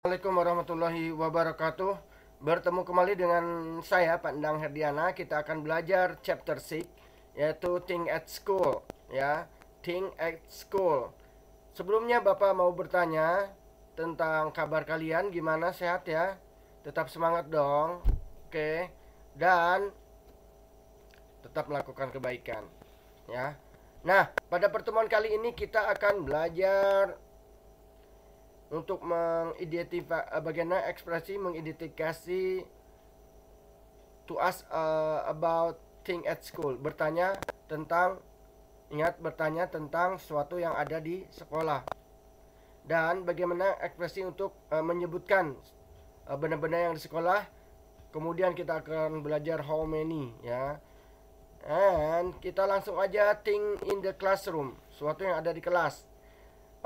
Assalamualaikum warahmatullahi wabarakatuh. Bertemu kembali dengan saya Pak Endang Herdiana. Kita akan belajar chapter 6 yaitu Think at School ya. Think at School. Sebelumnya Bapak mau bertanya tentang kabar kalian, gimana, sehat ya? Tetap semangat dong. Oke. Dan tetap melakukan kebaikan ya. Nah, pada pertemuan kali ini kita akan belajar untuk mengidentifikasi bagaimana ekspresi mengidentifikasi to ask about thing at school. Bertanya tentang sesuatu yang ada di sekolah. Dan bagaimana ekspresi untuk menyebutkan benda-benda yang di sekolah. Kemudian kita akan belajar how many ya. And kita langsung aja think in the classroom, sesuatu yang ada di kelas.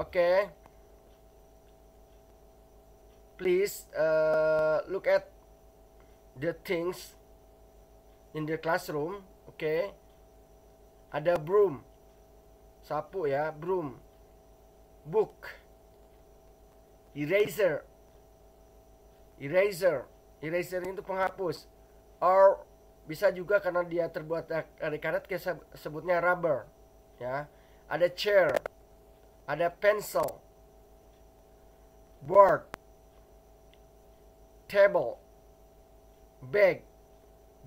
Oke. Please look at the things in the classroom. Okay. Ada broom, sapu ya, broom. Book, eraser. Eraser itu penghapus. Or bisa juga karena dia terbuat dari karet, kita sebutnya rubber ya. Ada chair, ada pencil, board, table, bag,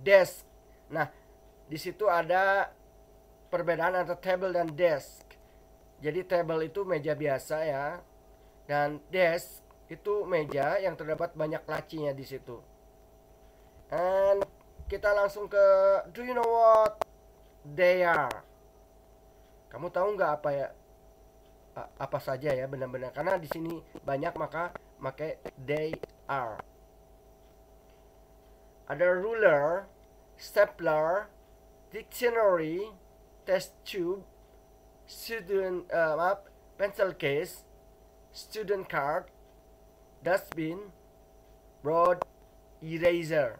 desk. Nah, di situ ada perbedaan antara table dan desk. Jadi table itu meja biasa ya, dan desk itu meja yang terdapat banyak lacinya di situ. And kita langsung ke do you know what they are? Kamu tahu nggak apa ya? Apa saja ya benar-benar, karena di sini banyak maka pakai they are. Ada ruler, stapler, dictionary, test tube, pencil case, student card, dustbin, board, eraser.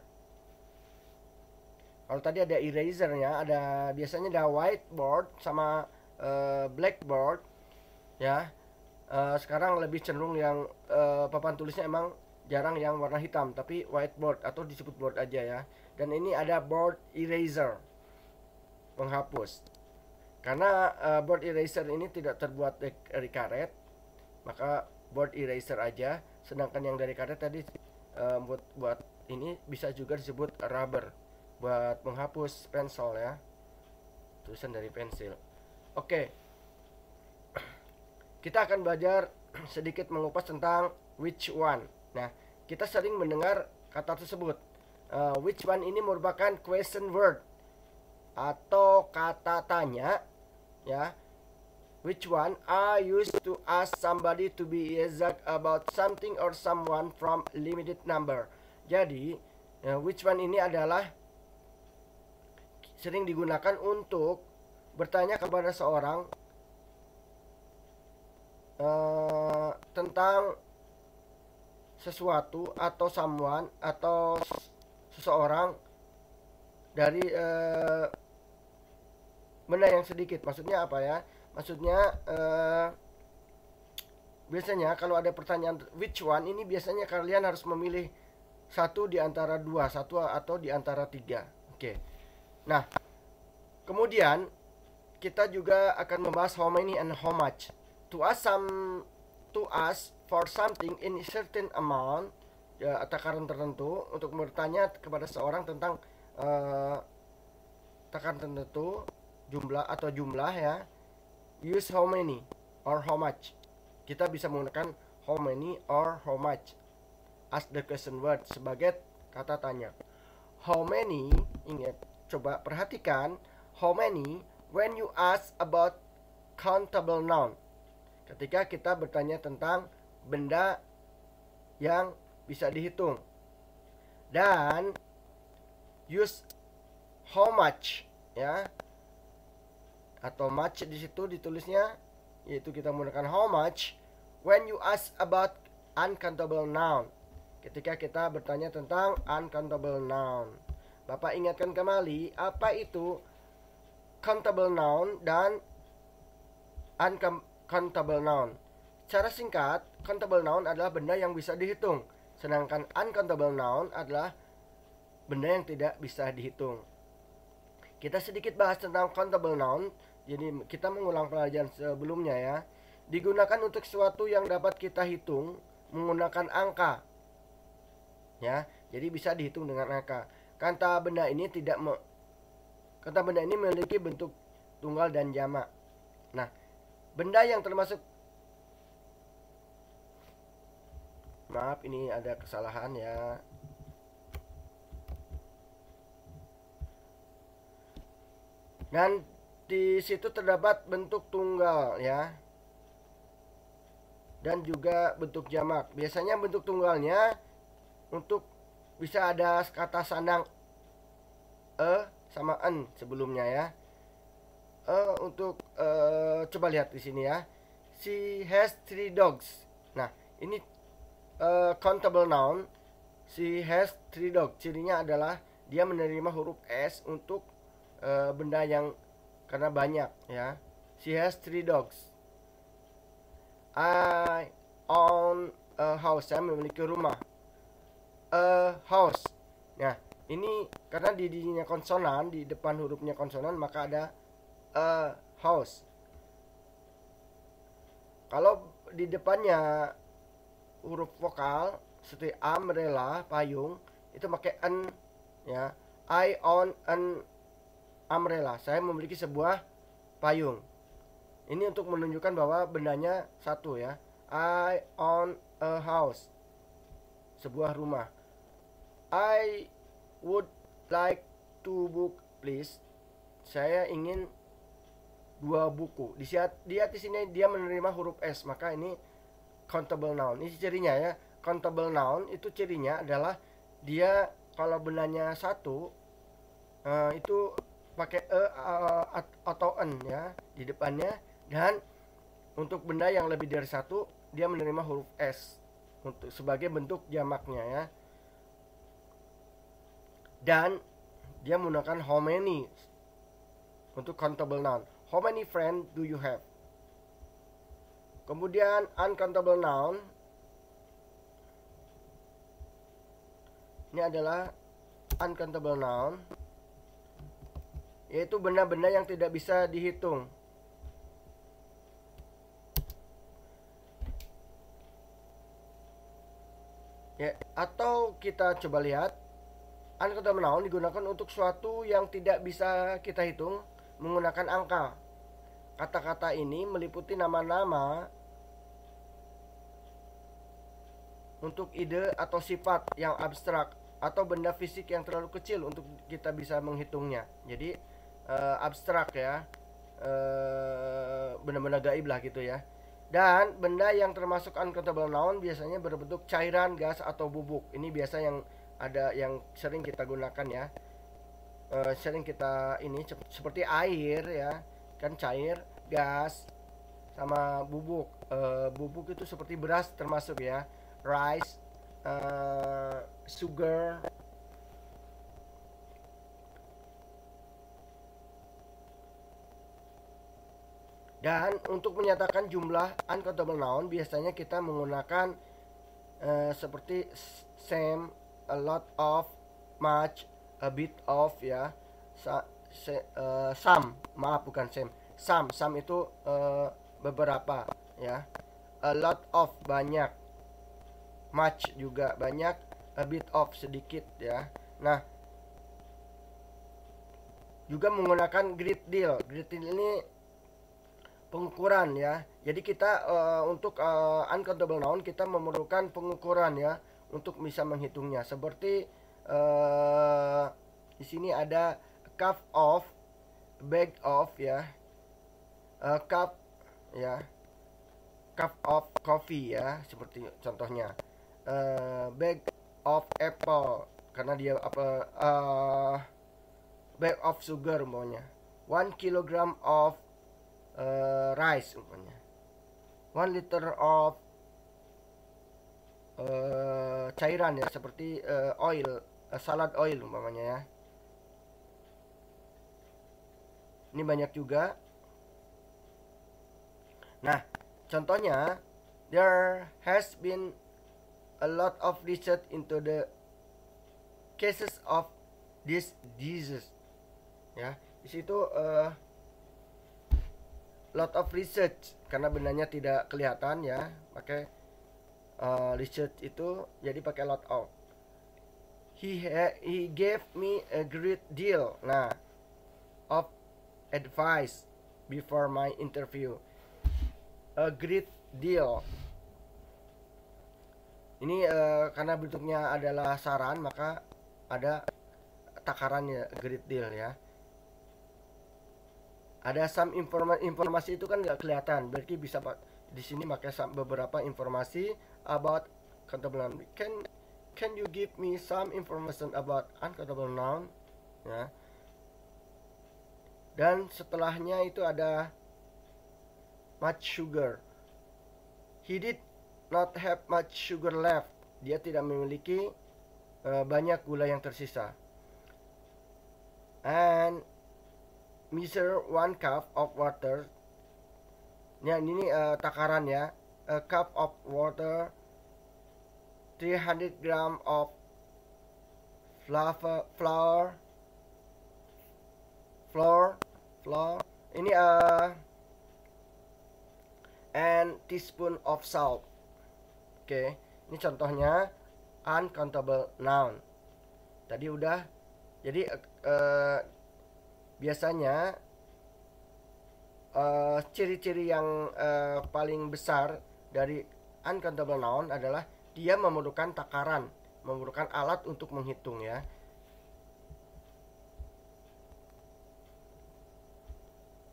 Kalau tadi ada erasernya, biasanya ada whiteboard sama blackboard ya. Sekarang lebih cenderung yang papan tulisnya emang jarang yang warna hitam, tapi whiteboard atau disebut board aja ya. Dan ini ada board eraser, penghapus. Karena board eraser ini tidak terbuat dari karet, maka board eraser aja. Sedangkan yang dari karet tadi buat ini bisa juga disebut rubber, buat menghapus pensil ya, tulisan dari pensil. Oke, kita akan belajar sedikit mengupas tentang which one. Nah, kita sering mendengar kata tersebut. Which one ini merupakan question word atau kata tanya ya. Which one are used to ask somebody to be exact about something or someone from limited number. Jadi which one ini adalah sering digunakan untuk bertanya kepada seorang tentang sesuatu atau someone atau seseorang dari benda yang sedikit. Maksudnya apa ya? Maksudnya biasanya kalau ada pertanyaan which one ini, biasanya kalian harus memilih satu di antara dua, satu atau di antara tiga. Oke. Nah, kemudian kita juga akan membahas how many and how much. To ask for something in a certain amount ya, takaran tertentu, untuk bertanya kepada seorang tentang takaran tertentu, jumlah ya. Use how many or how much. Kita bisa menggunakan how many or how much as the question word sebagai kata tanya. How many, ingat, coba perhatikan how many when you ask about countable noun. Ketika kita bertanya tentang benda yang bisa dihitung. Dan use how much ya, atau much di situ ditulisnya, yaitu kita menggunakan how much when you ask about uncountable noun. Ketika kita bertanya tentang uncountable noun. Bapak ingatkan kembali, apa itu countable noun dan uncountable noun. secara singkat, countable noun adalah benda yang bisa dihitung, sedangkan uncountable noun adalah benda yang tidak bisa dihitung. Kita sedikit bahas tentang countable noun. Jadi kita mengulang pelajaran sebelumnya ya. Digunakan untuk sesuatu yang dapat kita hitung menggunakan angka. Ya, jadi bisa dihitung dengan angka. Kata benda ini memiliki bentuk tunggal dan jamak. Nah, benda yang termasuk, maaf ini ada kesalahan ya. Dan di situ terdapat bentuk tunggal ya. Dan juga bentuk jamak. Biasanya bentuk tunggalnya untuk bisa ada kata sandang sama en sebelumnya ya. Untuk coba lihat di sini ya. She has 3 dogs. Nah, ini countable noun. She has 3 dogs. Cirinya adalah dia menerima huruf S untuk benda yang karena banyak ya. She has 3 dogs. I own a house. Saya memiliki rumah. A house. Nah, ini karena didinya konsonan, di depan hurufnya konsonan, maka ada a house. Kalau di depannya huruf vokal seperti umbrella, payung, itu pakai an ya. I own an umbrella. Saya memiliki sebuah payung. Ini untuk menunjukkan bahwa bendanya satu ya. I own a house. Sebuah rumah. I would like 2 book please. Saya ingin 2 buku. Di sini dia menerima huruf S, maka ini countable noun. Ini cirinya ya. Countable noun itu cirinya adalah dia kalau bendanya satu itu pakai atau en ya di depannya, dan untuk benda yang lebih dari satu dia menerima huruf S untuk sebagai bentuk jamaknya ya. Dan dia menggunakan how many untuk countable noun. How many friends do you have? Kemudian uncountable noun ini adalah uncountable noun, yaitu benda-benda yang tidak bisa dihitung. Ya, atau kita coba lihat, uncountable noun digunakan untuk suatu yang tidak bisa kita hitung menggunakan angka. Kata-kata ini meliputi nama-nama untuk ide atau sifat yang abstrak atau benda fisik yang terlalu kecil untuk kita bisa menghitungnya. Jadi abstrak ya, benda-benda gaib lah gitu ya. Dan benda yang termasuk uncountable noun biasanya berbentuk cairan, gas, atau bubuk. Ini biasa yang ada yang sering kita gunakan ya. Sering kita ini seperti air ya, kan cair, gas, sama bubuk. Bubuk itu seperti beras termasuk ya, rice, sugar. Dan untuk menyatakan jumlah uncountable noun biasanya kita menggunakan seperti same, a lot of, much, a bit of ya. Some, maaf bukan same. Some itu beberapa ya. A lot of banyak. Much juga banyak, a bit of sedikit ya. Nah, juga menggunakan great deal. Great deal ini pengukuran ya. Jadi kita untuk uncountable noun kita memerlukan pengukuran ya untuk bisa menghitungnya. Seperti di sini ada cup of, bag of ya, cup ya, cup of coffee ya, seperti contohnya bag of apple karena dia bag of sugar umpamanya, 1 kilogram of rice umpamanya, 1 liter of cairan ya seperti oil, salad oil umpamanya ya. Ini banyak juga. Nah, contohnya There has been a lot of research into the cases of this disease. Ya, di situ lot of research karena bendanya tidak kelihatan ya, pakai research itu jadi pakai lot of. He gave me a great deal of advice before my interview. A great deal. Ini karena bentuknya adalah saran, maka ada takarannya, great deal ya. Ada some informasi itu kan nggak kelihatan, berarti bisa di sini pakai beberapa informasi about countable noun. Can you give me some information about uncountable noun? Ya. Dan setelahnya itu ada much sugar. He did not have much sugar left. Dia tidak memiliki banyak gula yang tersisa. And measure 1 cup of water. Ya, ini takaran ya. A cup of water, 300 gram of flour. Ini and teaspoon of salt. Oke, ini contohnya uncountable noun. Tadi udah. Jadi biasanya ciri-ciri yang paling besar dari uncountable noun adalah dia memerlukan takaran, memerlukan alat untuk menghitung ya.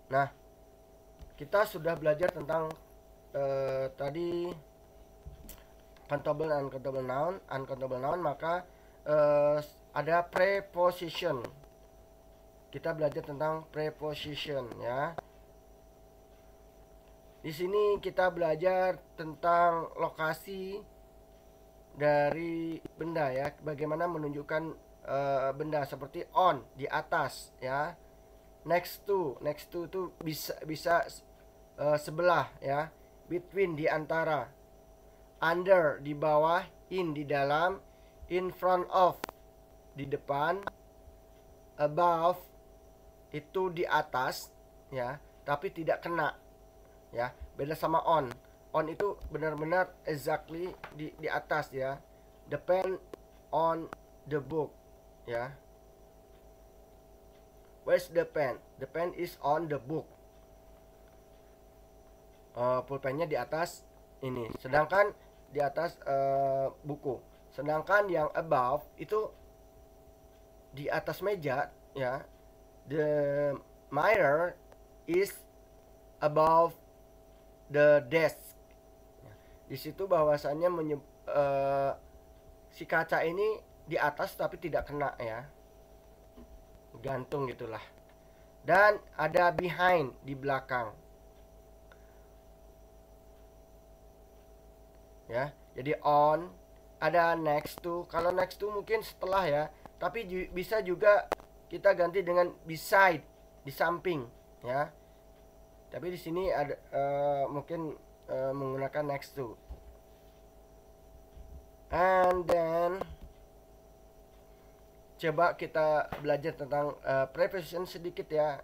Nah, kita sudah belajar tentang tadi countable dan uncountable noun, maka ada preposition. Kita belajar tentang preposition ya. Di sini kita belajar tentang lokasi dari benda ya, bagaimana menunjukkan benda seperti on, di atas ya. Next to itu bisa sebelah ya. Between, di antara. Under, di bawah. In, di dalam. In front of, di depan. Above, itu di atas ya, tapi tidak kena ya. Beda sama on. On itu benar-benar exactly di atas ya. Depend on the book ya. Where's the pen? The pen is on the book. Pulpennya di atas ini. Sedangkan di atas buku. Sedangkan yang above itu di atas meja ya. The mirror is above the desk. Di situ bahwasannya si kaca ini di atas tapi tidak kena ya. Gantung gitulah. Dan ada behind, di belakang. Ya, jadi on, ada next to. Kalau next to mungkin setelah ya, tapi bisa juga kita ganti dengan beside, di samping ya. Tapi di sini ada mungkin menggunakan next to. And then coba kita belajar tentang preposition sedikit ya.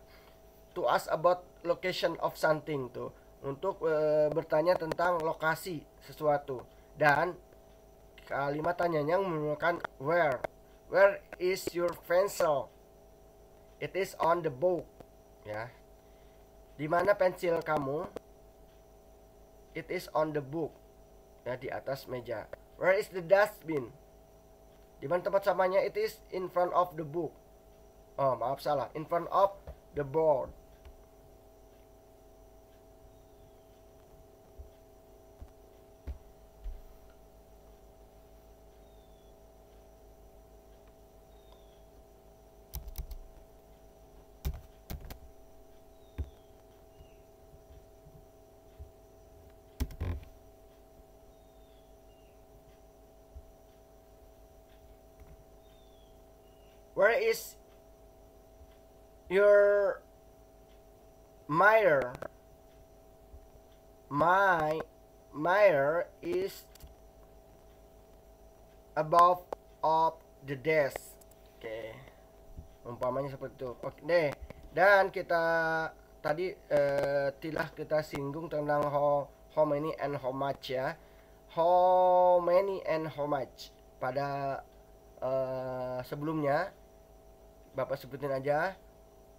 To ask about location of something tuh, untuk bertanya tentang lokasi sesuatu. Dan kalimat tanyanya menggunakan where. Where is your pencil? It is on the book ya. Di mana pensil kamu? It is on the book ya, di atas meja. Where is the dustbin? Di mana tempat sampahnya? It is in front of the book. Oh, maaf salah. In front of the board. Where is your mirror? My Mayor is above of the desk. Oke. Umpamanya seperti itu. Oke deh. Dan kita tadi telah kita singgung tentang how many and how much ya. How many and how much pada sebelumnya Bapak sebutin aja.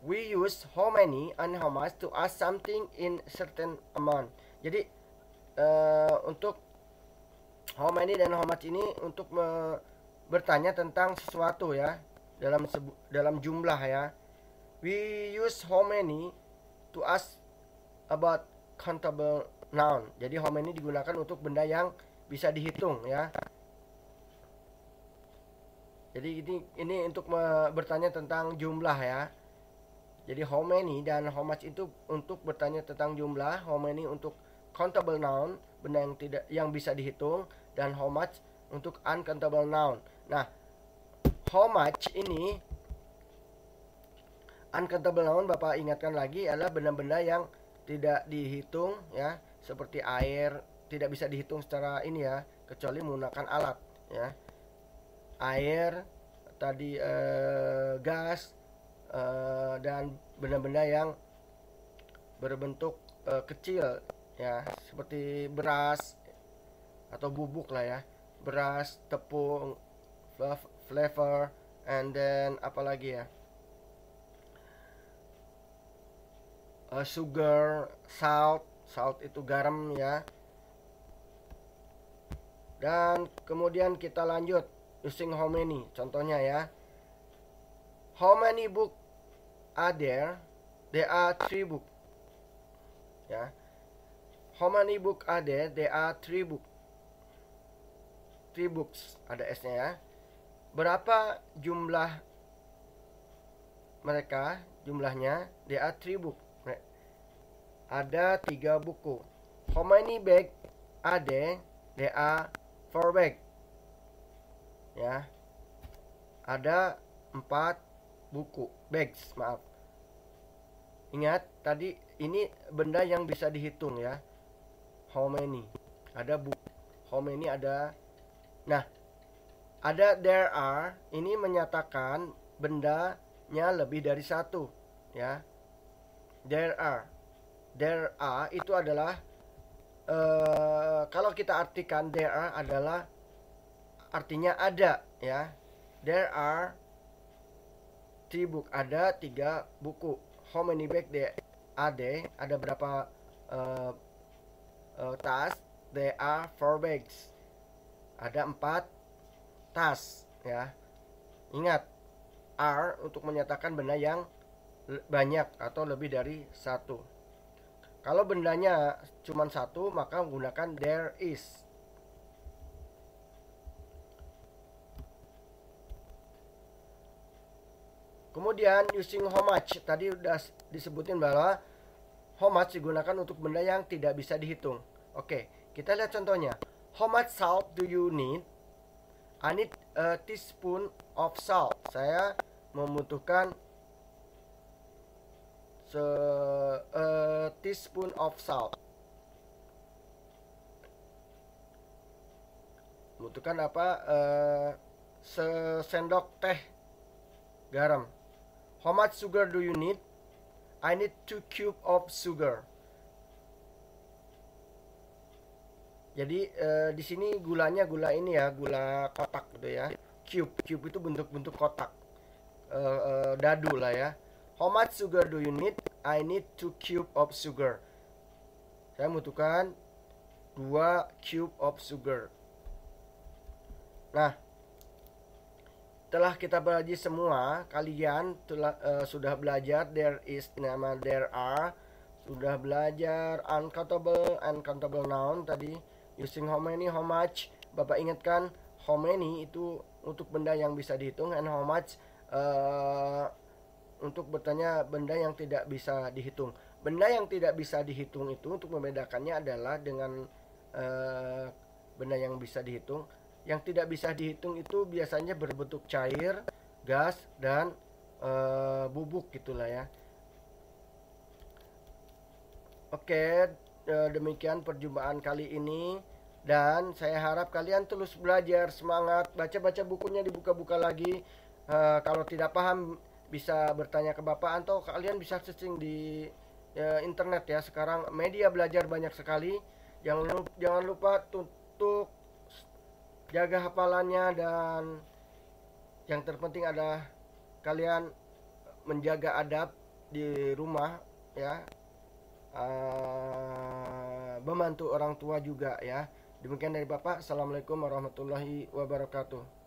We use how many and how much to ask something in certain amount. Jadi untuk how many dan how much ini untuk bertanya tentang sesuatu ya, dalam jumlah ya. We use how many to ask about countable noun. Jadi how many digunakan untuk benda yang bisa dihitung ya. Jadi ini untuk bertanya tentang jumlah ya. Jadi how many dan how much itu untuk bertanya tentang jumlah, how many untuk countable noun, benda yang bisa dihitung, dan how much untuk uncountable noun. Nah, how much ini uncountable noun Bapak ingatkan lagi adalah benda-benda yang tidak dihitung ya, seperti air tidak bisa dihitung secara ini ya, kecuali menggunakan alat ya. Air tadi, gas, dan benda-benda yang berbentuk kecil ya, seperti beras atau bubuk lah ya, beras, tepung, flavor, and then apalagi ya, sugar, salt itu garam ya. Dan kemudian kita lanjut using how many, contohnya ya. How many book are there? There are 3 book. Ya. How many book are there? There are 3 book. 3 books, ada S-nya ya. Berapa jumlah mereka? Jumlahnya there are 3 book. Ada 3 buku. How many bag are there? There are 4 bag. Ya. Ada 4 buku, bags, maaf. Ingat tadi ini benda yang bisa dihitung ya. How many? Ada book. How many ada. Nah, ada there are, ini menyatakan bendanya lebih dari satu ya. There are. There are itu adalah kalau kita artikan there are adalah artinya ada ya. There are 3 book, ada 3 buku. How many bag there are there? Ada berapa tas? There are 4 bags. Ada 4 tas ya. Ingat, are untuk menyatakan benda yang banyak atau lebih dari satu. Kalau bendanya cuma satu, maka menggunakan there is. Kemudian using how much, tadi udah disebutin bahwa how much digunakan untuk benda yang tidak bisa dihitung. Oke, kita lihat contohnya. How much salt do you need? I need a teaspoon of salt. Saya membutuhkan a teaspoon of salt. Membutuhkan apa? Sesendok teh garam. How much sugar do you need? I need 2 cube of sugar. Jadi di sini gulanya gula ini ya, gula kotak gitu ya. Cube itu bentuk-bentuk kotak, dadu lah ya. How much sugar do you need? I need 2 cube of sugar. Saya membutuhkan 2 cube of sugar. Nah, telah kita belajar semua, kalian sudah belajar there is nama there are, sudah belajar uncountable noun tadi, using how many, how much. Bapak ingatkan how many itu untuk benda yang bisa dihitung, and how much untuk bertanya benda yang tidak bisa dihitung. Benda yang tidak bisa dihitung itu untuk membedakannya adalah dengan benda yang bisa dihitung. Yang tidak bisa dihitung itu biasanya berbentuk cair, gas, dan bubuk gitulah ya. Oke, demikian perjumpaan kali ini, dan saya harap kalian terus belajar, semangat, baca-baca bukunya, dibuka-buka lagi. Kalau tidak paham bisa bertanya ke Bapak, atau kalian bisa searching di internet ya. Sekarang media belajar banyak sekali. Jangan lupa untuk jaga hafalannya, dan yang terpenting adalah kalian menjaga adab di rumah ya. Membantu orang tua juga ya. Demikian dari Bapak. Assalamualaikum warahmatullahi wabarakatuh.